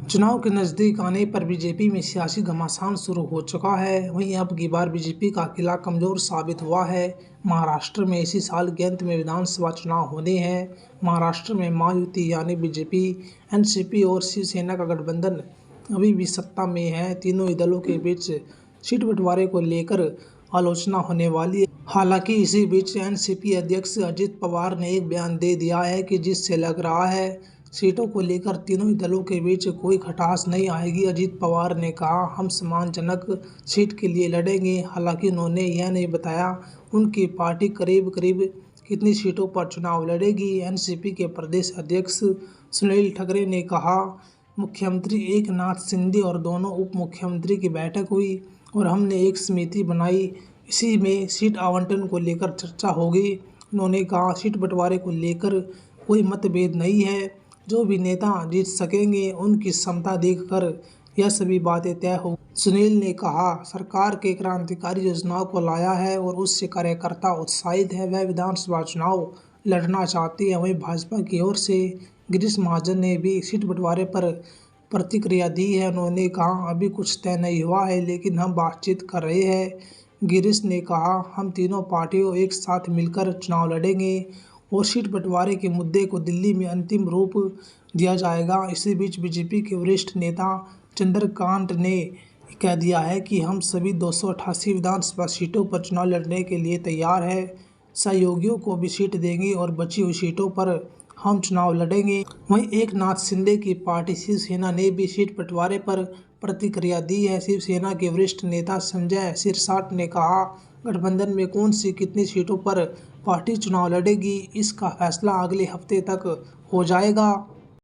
चुनाव के नजदीक आने पर बीजेपी में सियासी घमासान शुरू हो चुका है। वहीं अब की बार बीजेपी का किला कमजोर साबित हुआ है। महाराष्ट्र में इसी साल के अंत में विधानसभा चुनाव होने हैं। महाराष्ट्र में महायुति यानी बीजेपी, एनसीपी और शिवसेना का गठबंधन अभी भी सत्ता में है। तीनों ही दलों के बीच सीट बंटवारे को लेकर आलोचना होने वाली है। हालांकि इसी बीच एनसीपी अध्यक्ष अजित पवार ने एक बयान दे दिया है कि जिससे लग रहा है सीटों को लेकर तीनों ही दलों के बीच कोई खटास नहीं आएगी। अजित पवार ने कहा, हम सम्मानजनक सीट के लिए लड़ेंगे। हालांकि उन्होंने यह नहीं बताया उनकी पार्टी करीब करीब कितनी सीटों पर चुनाव लड़ेगी। एनसीपी के प्रदेश अध्यक्ष सुनील ठाकरे ने कहा, मुख्यमंत्री एकनाथ शिंदे और दोनों उप मुख्यमंत्री की बैठक हुई और हमने एक समिति बनाई। इसी में सीट आवंटन को लेकर चर्चा होगी। उन्होंने कहा, सीट बंटवारे को लेकर कोई मतभेद नहीं है। जो भी नेता जीत सकेंगे उनकी क्षमता देखकर यह सभी बातें तय हो। सुनील ने कहा, सरकार के क्रांतिकारी योजनाओं को लाया है और उससे कार्यकर्ता उत्साहित है। वह विधानसभा चुनाव लड़ना चाहती है। वहीं भाजपा की ओर से गिरीश महाजन ने भी सीट बंटवारे पर प्रतिक्रिया दी है। उन्होंने कहा, अभी कुछ तय नहीं हुआ है लेकिन हम बातचीत कर रहे हैं। गिरीश ने कहा, हम तीनों पार्टियों एक साथ मिलकर चुनाव लड़ेंगे और सीट बंटवारे के मुद्दे को दिल्ली में अंतिम रूप दिया जाएगा। इसी बीच बीजेपी के वरिष्ठ नेता चंद्रकांत ने कह दिया है कि हम सभी 288 विधानसभा सीटों पर चुनाव लड़ने के लिए तैयार हैं। सहयोगियों को भी सीट देंगे और बची हुई सीटों पर हम चुनाव लड़ेंगे। वहीं एकनाथ शिंदे की पार्टी शिवसेना ने भी सीट बंटवारे पर प्रतिक्रिया दी है। शिवसेना के वरिष्ठ नेता संजय शिरसाट ने कहा, गठबंधन में कौन सी कितनी सीटों पर पार्टी चुनाव लड़ेगी, इसका फैसला अगले हफ्ते तक हो जाएगा।